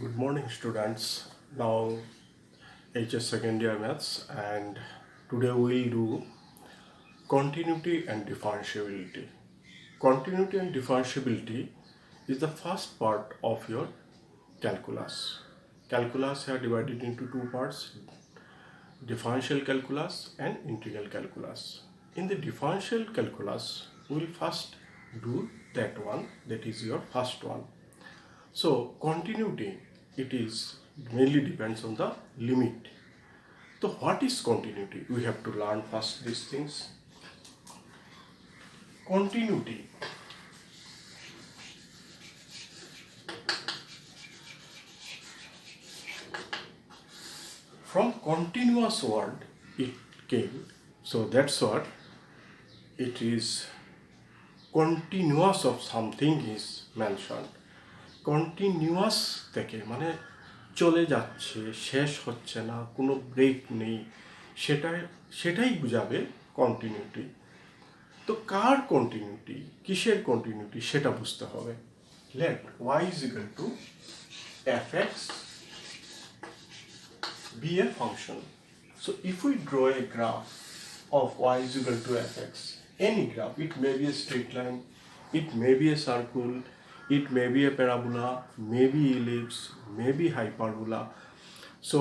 Good morning, students. Now, HS second year maths, and today we'll do continuity and differentiability. Continuity and differentiability is the first part of your calculus. Calculus are divided into two parts: differential calculus and integral calculus. In the differential calculus, we'll first do that one, that is your first one. So continuity, it is mainly depends on the limit. So what is continuity? We have to learn first these things. Continuity. From continuous word it came. So that's what it is. Continuous of something is mentioned. Continuous থেকে মানে চলে যাচ্ছে, শেষ হচ্ছে না, কোনো break নেই, সেটাই বোঝাবে কন্টিনিউটি। তো কার কন্টিনিউটি, কিসের কন্টিনিউটি সেটা বুঝতে হবে। Let y is equal to fx be a function. So if we draw a graph of y is equal to fx, any graph, it may be a straight line, it may be a circle, it may be a parabola, maybe ellipse, maybe hyperbola. So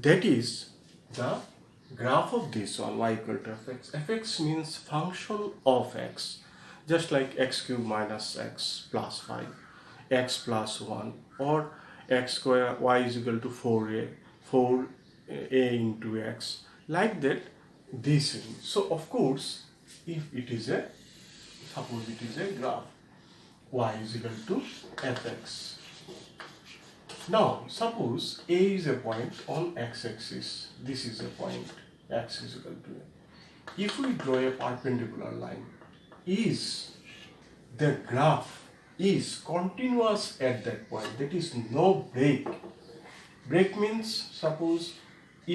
that is the graph of this one, y equal to fx. Fx means function of x, just like x cube minus x plus 5, x plus 1, or x square, y is equal to 4a into x, like that. This is, so of course, if it is a, suppose it is a graph, y is equal to fx. Now suppose a is a point on x-axis, this is a point, x is equal to a. If we draw a perpendicular line, is the graph is continuous at that point, that is no break. Break means, suppose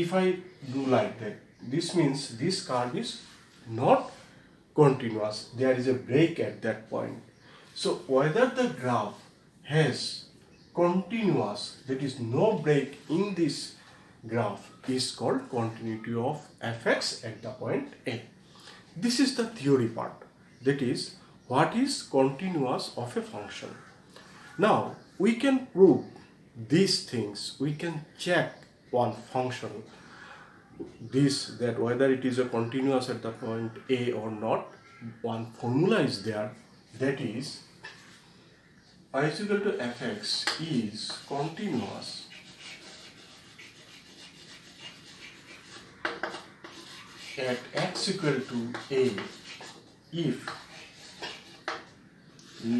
if I do like that, this means this curve is not continuous, there is a break at that point. So whether the graph has continuous, that is no break in this graph, is called continuity of fx at the point a. This is the theory part, that is what is continuous of a function. Now we can prove these things, we can check one function, this, that whether it is a continuous at the point a or not. One formula is there, that is y is equal to fx is continuous at x equal to a if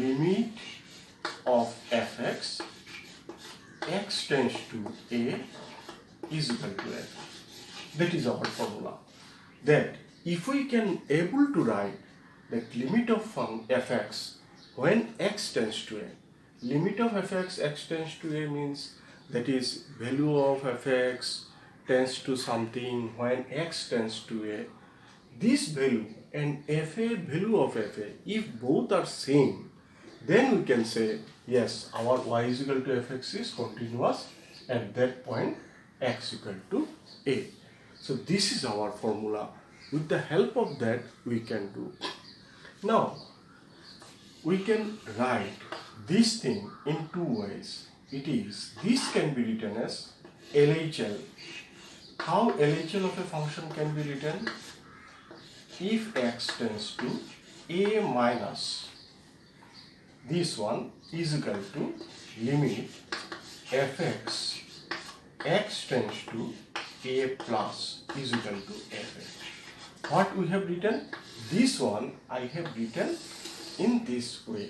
limit of fx x tends to a is equal to f. That is our formula. That if we can able to write that limit of fx when x tends to a, limit of fx x tends to a means that is value of fx tends to something when x tends to a. This value and fa, value of fa, if both are same, then we can say yes, our y is equal to fx is continuous at that point x equal to a. So this is our formula. With the help of that we can do. Now we can write this thing in two ways. It is, this can be written as LHL. How LHL of a function can be written? If x tends to a minus this one is equal to limit fx x tends to a plus is equal to fa. What we have written? This one I have written in this way.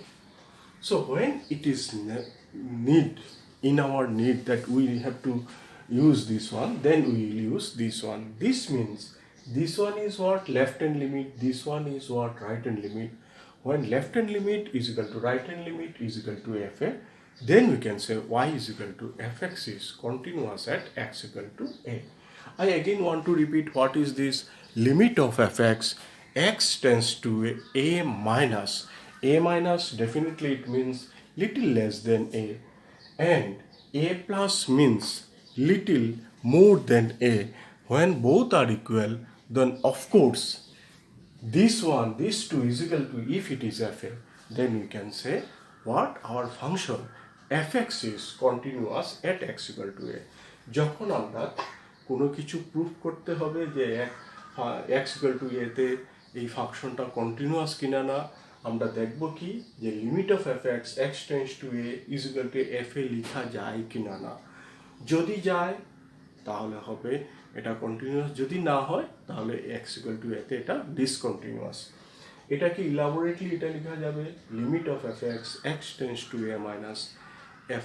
So when it is need, in our need that we have to use this one, then we will use this one. This means this one is what? Left hand limit. This one is what? Right hand limit. When left hand limit is equal to right hand limit is equal to fa, then we can say y is equal to fx is continuous at x equal to a. I again want to repeat what is this limit of fx x tends to a minus. A minus, definitely it means little less than a, and a plus means little more than a. When both are equal, then of course this one, this 2 is equal to, if it is fa, then you can say what our function fx is continuous at x equal to a. যখন আমরা কোনো কিছু prove করতে হবে যে x equal to a তে এই ফাংশনটা কন্টিনিউয়াস কিনা না, আমরা দেখব কি যে limit of fx x tends to a is equal to fa লেখা যায় কিনা না। যদি যায় তাহলে হবে এটা কন্টিনিউয়াস, যদি না হয় তাহলে x ইকুয়াল টু a তে এটা ডিসকন্টিনিউয়াস। এটাকে ইলাবোরেটলি এটা লেখা যাবে limit of fx x tends to a minus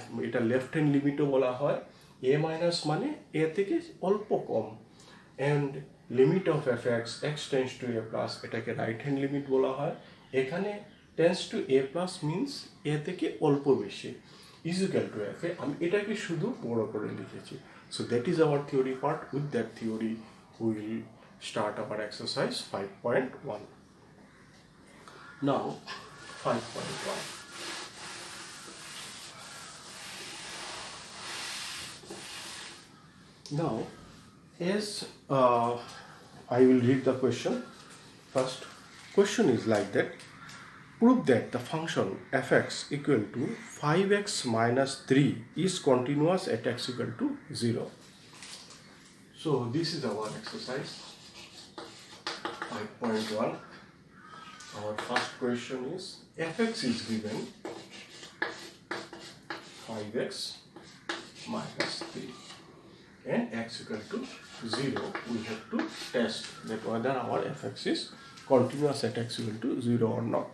f, এটা লেফট হ্যান্ড লিমিটও বলা হয়। a মাইনাস মানে a থেকে অল্প কম, and limit of fx x tends to a plus এটাকে রাইট হ্যান্ড লিমিট বলা হয়। এখানে tends to a plus means a থেকে অল্প বেশি is equal to fa, আমি এটাকে শুধু বড় করে লিখেছি। So that is our theory part. With that theory we will start our exercise 5.1. Now 5.1. Now as I will read the question. First question is like that: prove that the function fx equal to 5x minus 3 is continuous at x equal to 0. So this is our exercise 5.1. Our first question is fx is given 5x minus 3 and x equal to 0. We have to test that whether our fx is continuous at x equal to 0 or not.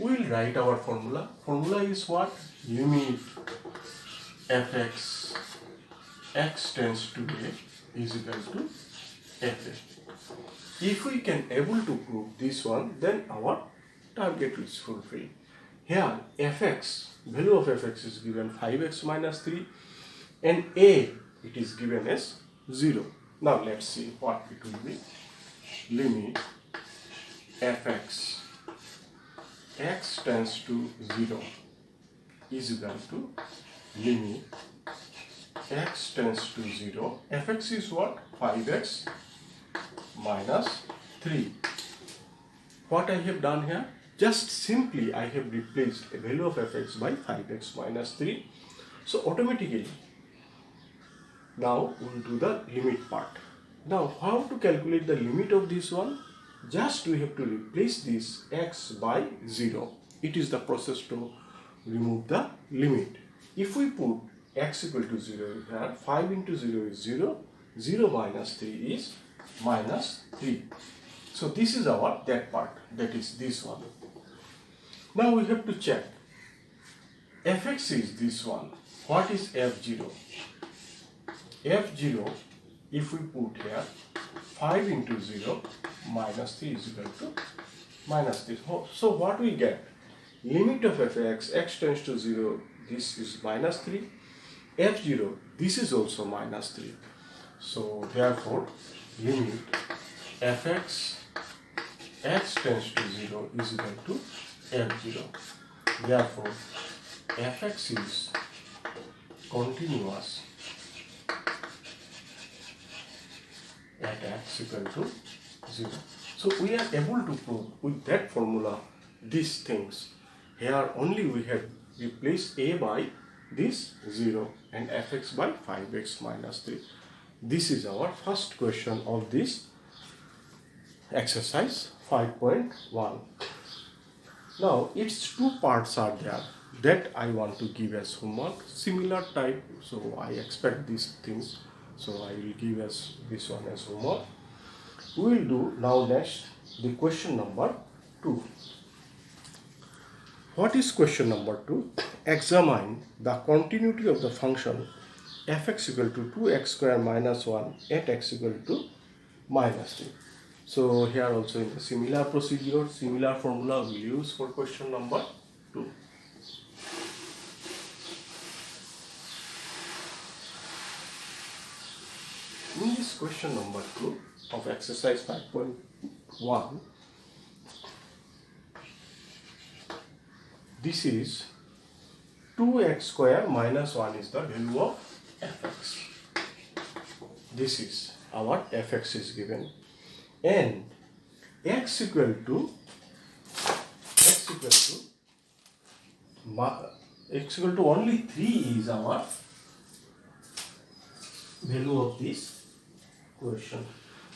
We will write our formula. Formula is what? Limit fx x tends to a is equal to fa. If we can able to prove this one, then our target is fulfilled. Here fx, value of fx is given 5x minus 3 and a it is given as 0. Now let's see what it will be. Limit fx x tends to 0 is equal to limit x tends to 0. fx is what? 5x minus 3. What I have done here? Just simply I have replaced a value of fx by 5x minus 3. So automatically now we will do the limit part. Now how to calculate the limit of this one? Just we have to replace this x by 0. It is the process to remove the limit. If we put x equal to 0 here, 5 into 0 is 0, 0 minus 3 is minus 3. So this is our that part, that is this one. Now we have to check fx is this one. What is f0? f0, if we put here 5 into 0 minus 3 is equal to minus 3. So what we get? Limit of fx x tends to 0, this is minus 3. f0, this is also minus 3. So therefore limit fx x tends to 0 is equal to f0. Therefore fx is continuous at x equal to 0. So we are able to prove with that formula these things. Here only we have replaced a by this 0 and fx by 5x minus 3. This is our first question of this exercise 5.1. Now its two parts are there that I want to give as homework, similar type, so I expect these things, so I will give as this one as homework. We will do now next the question number 2. What is question number 2? Examine the continuity of the function fx equal to 2x square minus 1 at x equal to minus 3. So here also in the similar procedure, similar formula we will use for question number 2. In this question number 2 of exercise 5.1, this is 2x square minus 1 is the value of fx. This is our fx is given, and x equal to only 3 is our value of this question.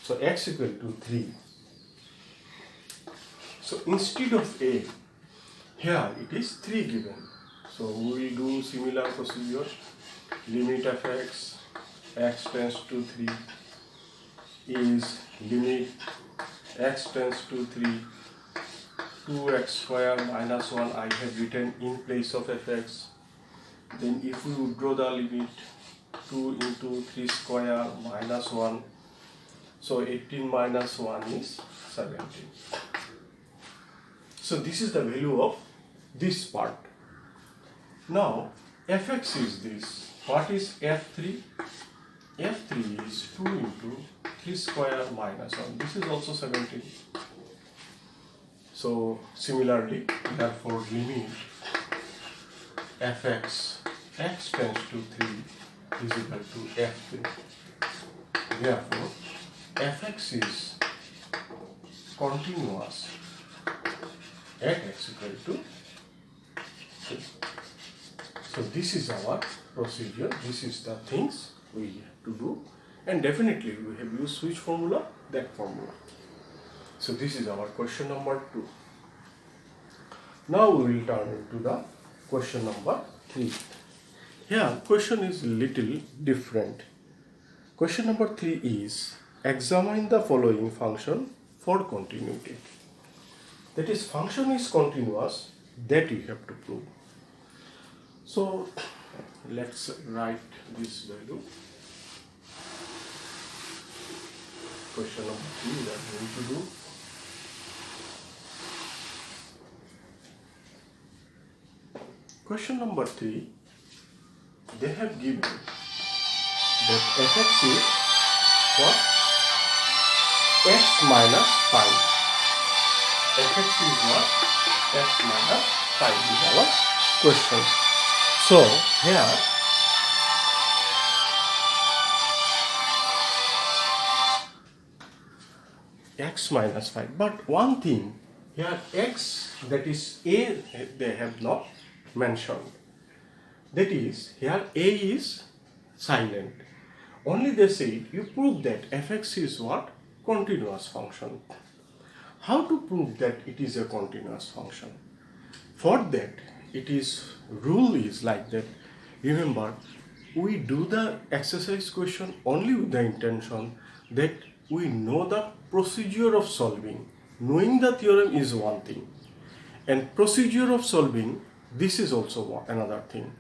So x equal to 3. So instead of a, here it is 3 given. So we will do similar procedure. Limit fx x tends to 3 is limit x tends to 3 2x square minus 1 I have written in place of fx. Then if we withdraw the limit, 2 into 3 square minus 1, so 18 minus 1 is 17. So this is the value of this part. Now fx is this. What is f3? f3 is 2 into 3 square minus 1. This is also 17. So similarly, therefore limit fx x tends to 3 is equal to f3. Therefore fx is continuous at x equal to 3. So this is our procedure. This is the things we have to do, and definitely we have used which formula? That formula. So this is our question number 2. Now we will turn into the question number 3. Here question is little different. Question number 3 is examine the following function for continuity. That is, function is continuous, that you have to prove. So let's write this value. Question number 3 we are going to do. Question number 3, they have given that fx is what? X minus 5. Fx is what? X minus 5 is our question. So here x minus 5. But one thing, here x, that is a, they have not mentioned. That is, here a is silent. Only they say you prove that fx is what? Continuous function. How to prove that it is a continuous function? For that, it is rule is like that. Remember, we do the exercise question only with the intention that we know the procedure of solving. Knowing the theorem is one thing, and procedure of solving, this is also another thing.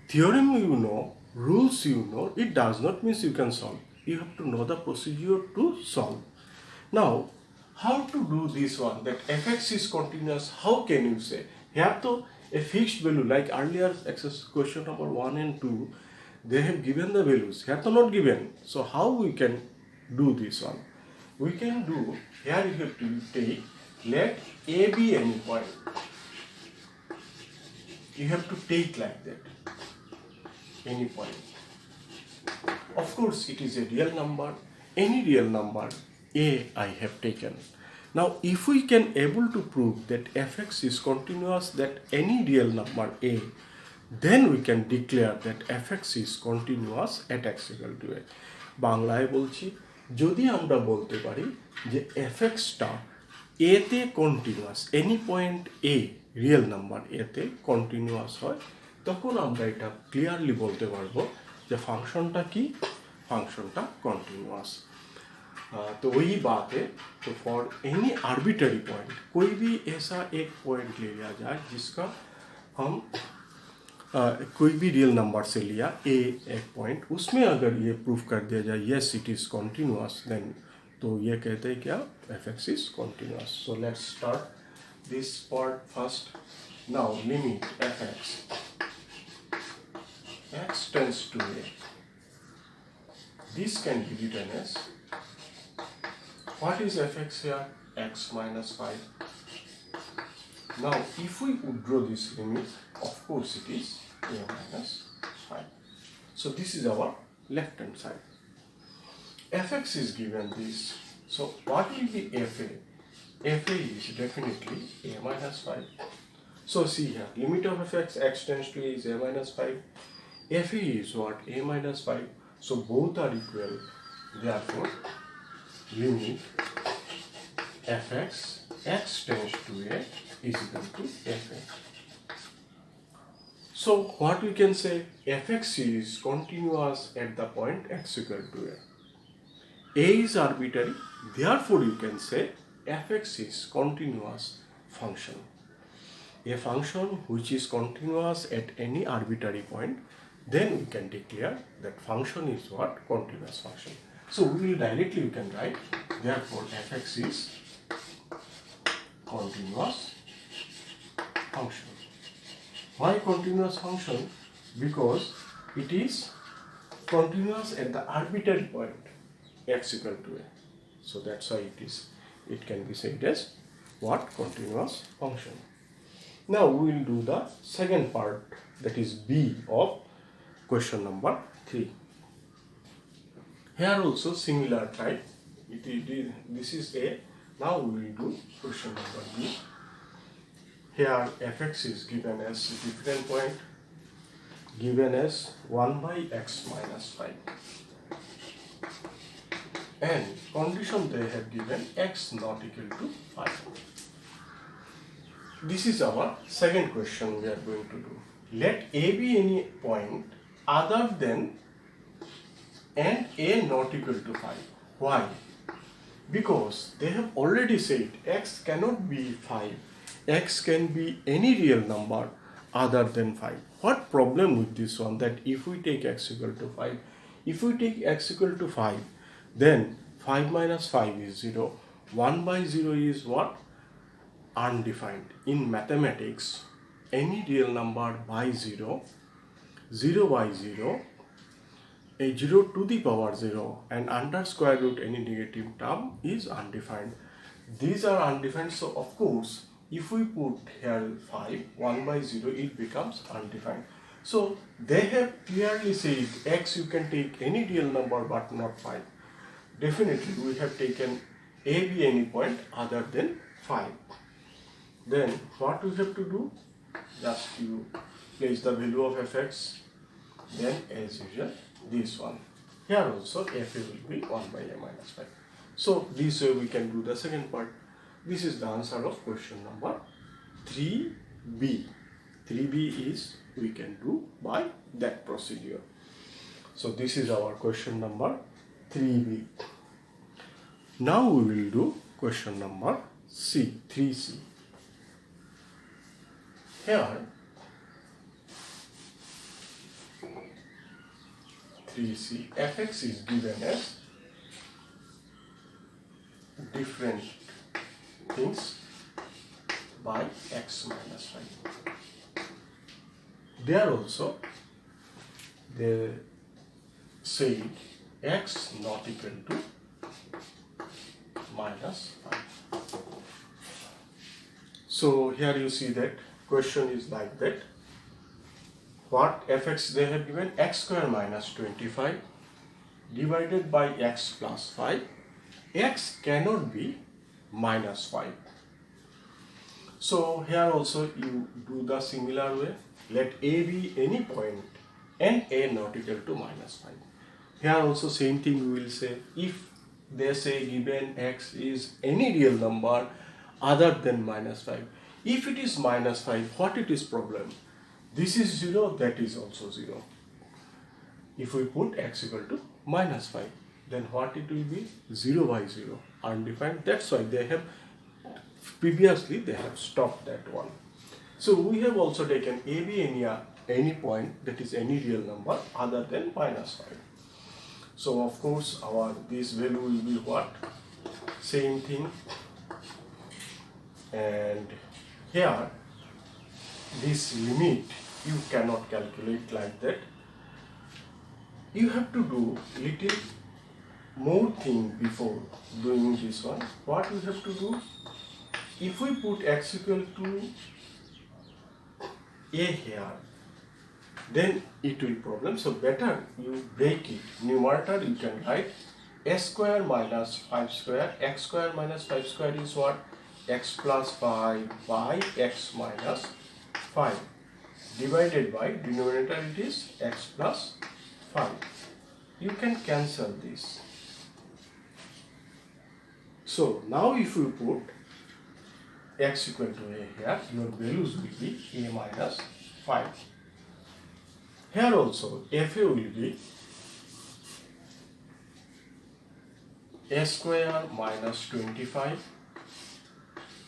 Theorem you know, rules you know, it does not mean you can solve. You have to know the procedure to solve. Now, how to do this one, that fx is continuous? How can you say? Here to a fixed value, like earlier exercise question number 1 and 2, they have given the values. Here to not given. So how we can do this one? We can do, here you have to take, let a be any point. You have to take like that, any point. Of course, it is a real number, any real number, a I have taken. Now, if we can able to prove that fx is continuous, that any real number a, then we can declare that fx is continuous at x equal to a. বাংলায় বলছি, যদি আমরা বলতে পারি যে fxটা a তে continuous, any point a real number a তে continuous হয়, তখন আমরা এটা ক্লিয়ারলি বলতে পারবো যে ফাংশনটা কি? ফাংশনটা কন্টিনিউয়াস। तो वही बात है। तो फॉर एनी आर्बिटरी पॉइंट, कोई भी ऐसा एक पॉइंट ले लिया जाए जिसका हम कोई भी रियल नंबर से लिया ए एक पॉइंट, उसमें अगर ये प्रूफ कर दिया जाए yes it is continuous, then तो ये कहते हैं क्या? F X is continuous. So let's start this part first. Now limit F X tends to A, this can be written as, what is fx here? X minus 5. Now if we withdraw this limit, of course it is a minus 5. So this is our left hand side. Fx is given this. So what will be fa? Fa is definitely a minus 5. So see here, limit of fx, x tends to a is a minus 5. Fa is what? A minus 5. So both are equal. Therefore, limit fx, x tends to a is equal to fa. So what we can say? Fx is continuous at the point x equal to a. A is arbitrary. Therefore, you can say fx is continuous function. A function which is continuous at any arbitrary point, then we can declare that function is what? Continuous function. So we can write, therefore fx is continuous function. Why continuous function? Because it is continuous at the arbitrary point x equal to a. So that's why it can be said as what? Continuous function. Now we will do the second part, that is B of question number 3. Here also similar type. This is A. Now we will do question number B. Here fx is given as different point, given as 1 by x minus 5. And condition they have given x not equal to 5. This is our second question we are going to do. Let a be any point other than and a not equal to 5. Why? Because they have already said x cannot be 5. X can be any real number other than 5. What problem with this one? That if we take x equal to 5, if we take x equal to 5, then 5 minus 5 is 0. 1 by 0 is what? Undefined. In mathematics, any real number by 0, 0 by 0, a 0 to the power 0 and under square root any negative term is undefined. These are undefined, so of course if we put here 5, 1 by 0, it becomes undefined. So they have clearly said x you can take any real number but not 5. Definitely we have taken a be any point other than 5. Then what we have to do? Just you place the value of fx, then as usual this one. Here also fa will be 1 by a minus 5. So this way we can do the second part. This is the answer of question number 3b. 3b is we can do by that procedure. So this is our question number 3b. Now we will do question number C, 3c. Here 3c, fx is given as different things by x minus 5. There also they say x not equal to minus 5. So here you see that question is like that. What fx they have given? X square minus 25 divided by x plus 5. X cannot be minus 5. So here also you do the similar way. Let a be any point and a not equal to minus 5. Here also same thing we will say. If they say given x is any real number other than minus 5. If it is minus 5, what it is problem? This is 0, that is also 0. If we put x equal to minus 5, then what it will be? 0 by 0, undefined. That's why they have previously they have stopped that one. So we have also taken a be any point, that is any real number other than minus 5. So of course this value will be what? Same thing. And here this limit you cannot calculate like that. You have to do little more thing before doing this one. What we have to do? If we put x equal to a here, then it will problem. So better you break it. Numerator you can write s square minus 5 square. X square minus 5 square is what? X plus 5 by x minus 5 divided by denominator it is x plus 5. You can cancel this. So now if you put x equal to a here, your values will be a minus 5. Here also fa will be a square minus 25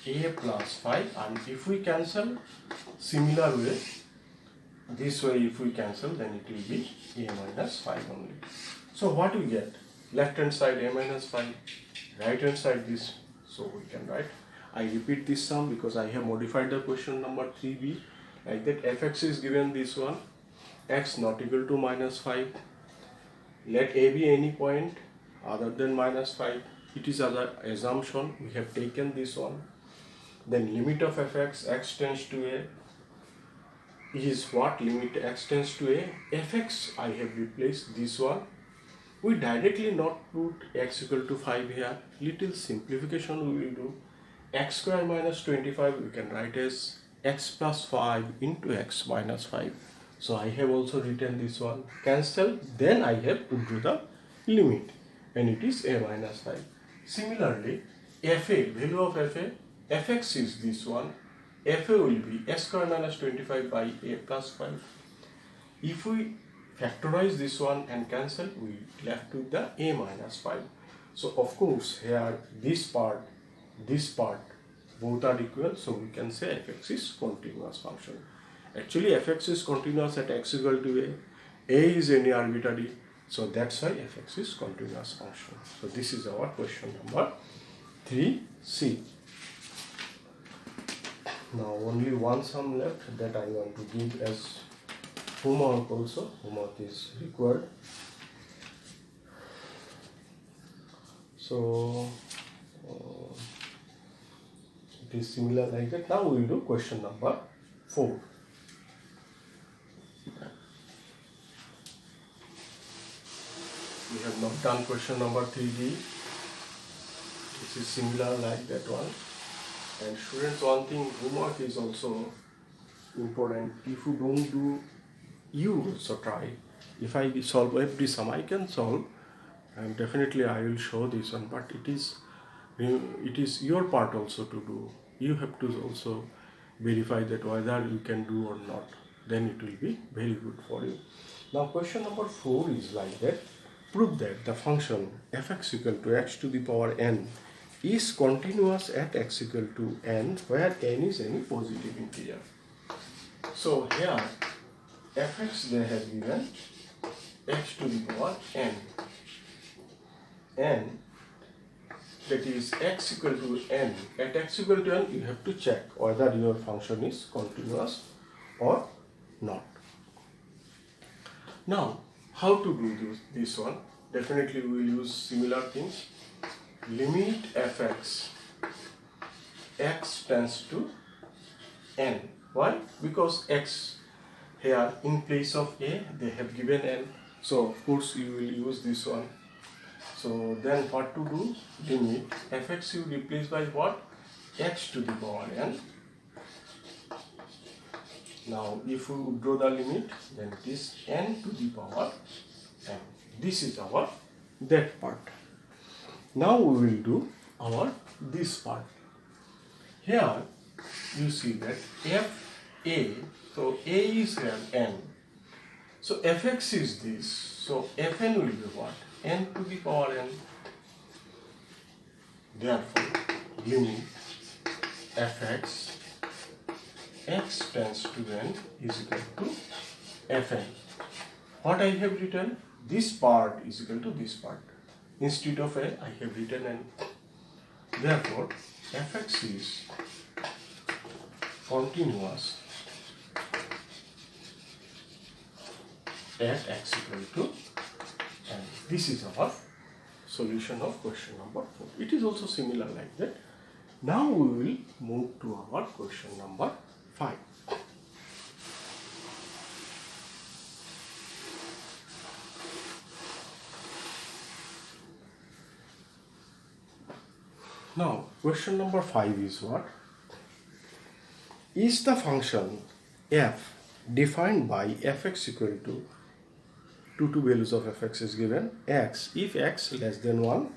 a plus 5, and if we cancel similar way, this way if we cancel, then it will be a minus 5 only. So what we get? Left hand side a minus 5, right hand side this. So we can write, I repeat this sum because I have modified the question number 3b like that. Fx is given this one, x not equal to minus 5. Let a be any point other than minus 5. It is other assumption, we have taken this one. Then limit of fx, x tends to a, is what? Limit x tends to a. Fx I have replaced this one. We directly not put x equal to 5 here. Little simplification we will do. X square minus 25 we can write as x plus 5 into x minus 5. So I have also written this one. Cancel, then I have to do the limit, and it is a minus 5. Similarly, fa, value of fa, fx is this one. fa will be s square minus 25 by a plus 5. If we factorize this one and cancel, we left with the a minus 5. So of course here this part both are equal, so we can say fx is continuous function. Actually fx is continuous at x equal to a is any arbitrary, so that's why fx is continuous function. So this is our question number 3c. Now only one sum left that I want to give as homework also. Homework is required. So it is similar like that. Now we will do question number 4. We have not done question number 3d. This is similar like that one. And students, one thing, homework is also important. If you don't do, you also try. If I solve every sum, I can solve, and definitely I will show this one, but it is your part also to do. You have to also verify that whether you can do or not, then it will be very good for you. Now question number 4 is like that. Prove that the function fx equal to x to the power n is continuous at x equal to n, where n is any positive integer. So here fx they have given x to the power n, that is x equal to n. At x equal to n you have to check whether your function is continuous or not. Now how to do this one? Definitely we will use similar things. Limit fx, x tends to n. Why? Because x here in place of a they have given n, so of course you will use this one. So then what to do? Limit fx you replace by what? X to the power n. Now if we draw the limit, then it is n to the power n. This is our that part. Now we will do our this part. Here you see that fa, so a is here n. So fx is this. So fn will be what? N to the power n. Therefore, limit fx x tends to n is equal to fn. What I have written? This part is equal to this part. Instead of a, I have written n. Therefore, fx is continuous at x equal to n. This is our solution of question number 4. It is also similar like that. Now we will move to our question number 5. Now question number 5 is what? Is the function f defined by fx equal to two values of fx is given x if x less than 1,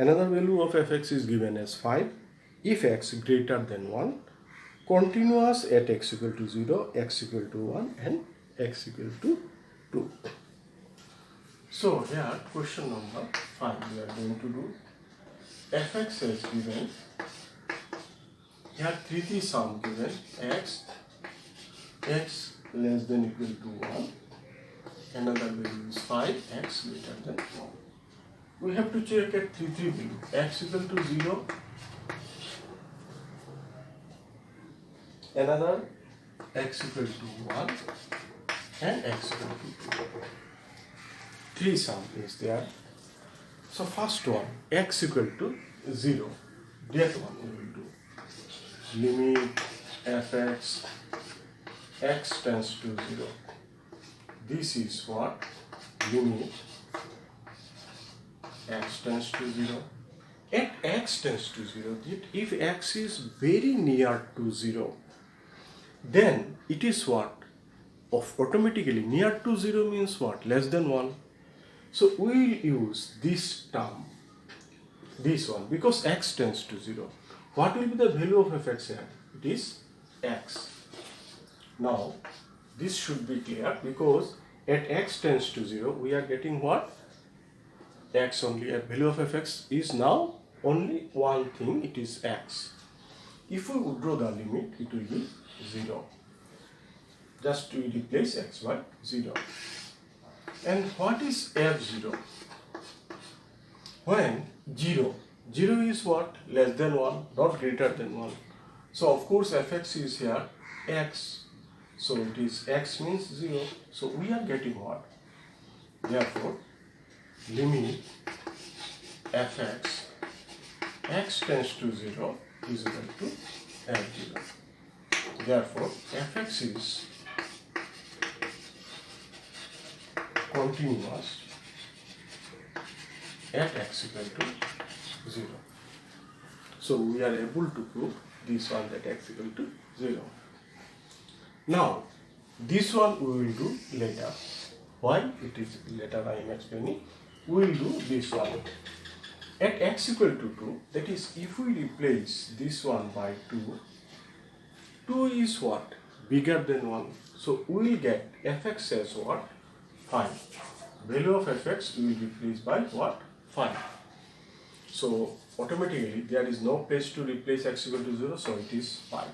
another value of fx is given as 5 if x greater than 1, continuous at x equal to 0, x equal to 1 and x equal to 2. So here question number 5 we are going to do fx is given, here 3 sum given x less than equal to 1, another value is 5, x greater than 1. We have to check at 3 value, x equal to 0, another x equal to 1 and x equal to 2. 3 sum is there. So first one, x equal to 0, that one we will do. Limit fx x tends to 0. This is what? Limit x tends to 0. At x tends to 0, if x is very near to 0, then it is what? Automatically near to 0 means what? Less than 1. So we will use this term, this one, because x tends to 0. What will be the value of fx here? It is x. Now this should be clear because at x tends to 0 we are getting what? X only. A value of fx is now only one thing, it is x. If we withdraw the limit, it will be 0. Just to replace x by 0. And what is f0? When 0 is what? Less than 1, not greater than 1. So of course fx is here x. So it is x means 0. So we are getting what? Therefore, limit fx x tends to 0 is equal to f0. Therefore, fx is continuous at x equal to 0. So we are able to prove this one, that x equal to 0. Now this one we will do later. Why? It is later I am explaining. We will do this one. At x equal to 2, that is if we replace this one by 2, 2 is what? Bigger than 1. So we will get fx as what? 5. Value of fx we will replace by what? 5. So automatically there is no place to replace x equal to 0, so it is 5.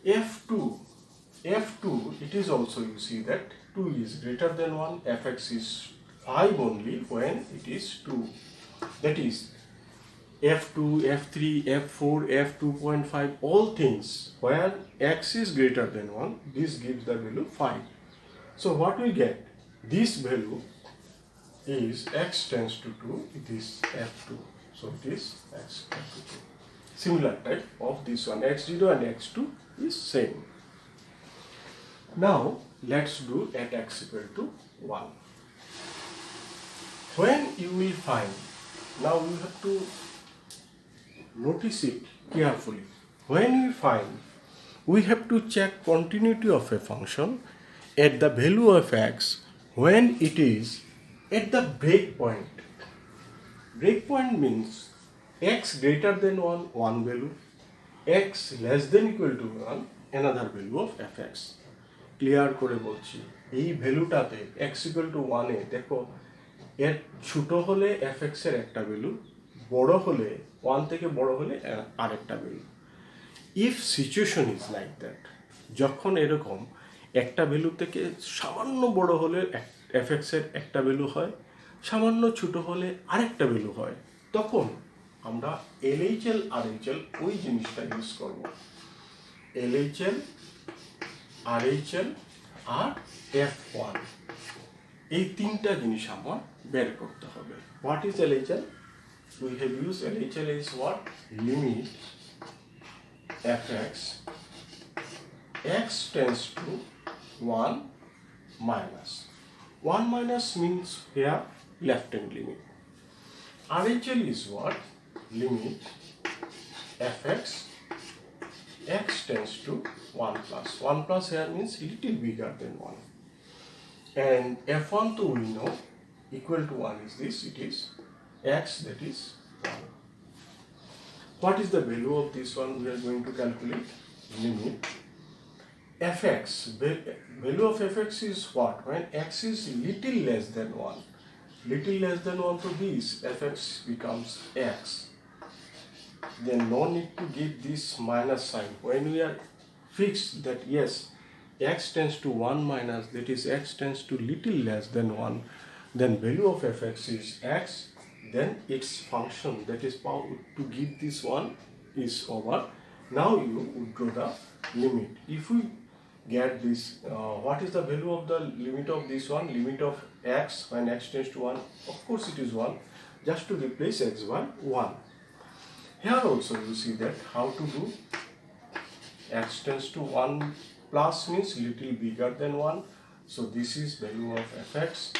f2, it is also, you see that 2 is greater than 1, fx is 5 only when it is 2. That is f2, f3, f4, f2.5, all things where x is greater than 1, this gives the value 5. So what we get? This value is x tends to 2, it is f2. So it is x tends to 2. Similar type of this one, x0 and x2 is same. Now let's do at x equal to 1. When you will find, now you have to notice it carefully. When we find, we have to check continuity of a function at the value of x when it is at the breakpoint. Breakpoint means x greater than 1, one value, x less than equal to 1, another value of fx. Clear করে বলছি, এই ভ্যালুটাতে x equal to 1 এ দেখো এর ছোট হলে fx এর একটা value, বড় হলে 1 থেকে বড় হলে আরেকটা value. If situation is like that, যখন এরকম একটা ভ্যালু থেকে সামান্য বড় হলে fx এর একটা ভ্যালু হয়, সামান্য ছোট হলে আরেকটা ভ্যালু হয়, তখন আমরা LHL RHL ওই জিনিসটা ইউজ করব। LHL RHL আর F1 এই তিনটা জিনিস আমার বের করতে হবে। What is LHL? We have used LHL is what? Limit fx x tends to 1 minus. 1 minus means here left hand limit. RHL is what? Limit fx x tends to 1 plus. 1 plus here means little bigger than 1. And f1 to we know equal to 1 is this, it is x, that is 1. What is the value of this one we are going to calculate? Limit fx. Value of fx is what? When x is little less than 1. Little less than 1 to this, fx becomes x. Then no need to give this minus sign. When we are fixed that yes, x tends to 1 minus, that is x tends to little less than 1, then value of fx is x, then its function, that is power to give this one, is over. Now you withdraw the limit. If we get this, what is the value of the limit of this one? Limit of x when x tends to 1, of course it is 1, just to replace x by 1. Here also you see that how to do. X tends to 1 plus means little bigger than 1. So this is value of fx.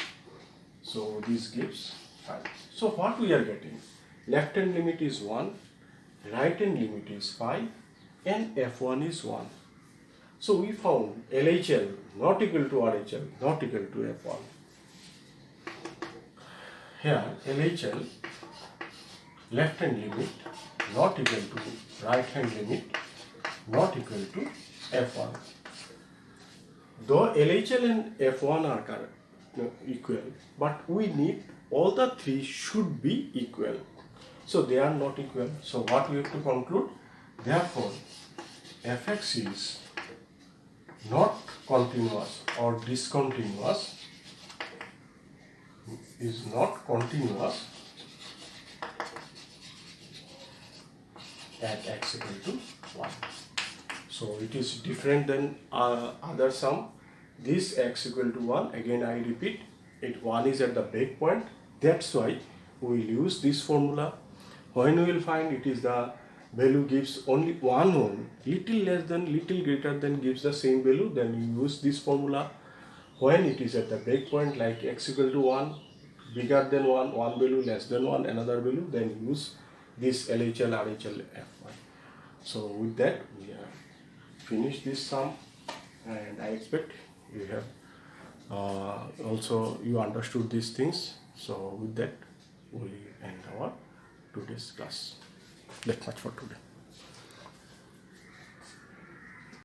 So this gives 5. So what we are getting? Left hand limit is 1, right hand limit is 5, and f1 is 1. So we found LHL not equal to RHL, not equal to f1. Here LHL, left hand limit not equal to right hand limit, not equal to f1. Though LHL and f1 are equal, but we need all the three should be equal. So they are not equal. So what we have to conclude? Therefore, fx is not continuous or discontinuous, is not continuous at x equal to 1. So it is different than other sum. This x equal to 1, again I repeat, 1 is at the break point. That's why we will use this formula. When we will find it is the value gives only 1 ohm, little less than, little greater than gives the same value, then we use this formula. When it is at the break point like x equal to 1, bigger than 1, one value less than 1, another value, then use this LHL, RHL, F1. So with that we have finished this sum, and I expect you have also you understood these things. So with that we end our today's class. That much for today.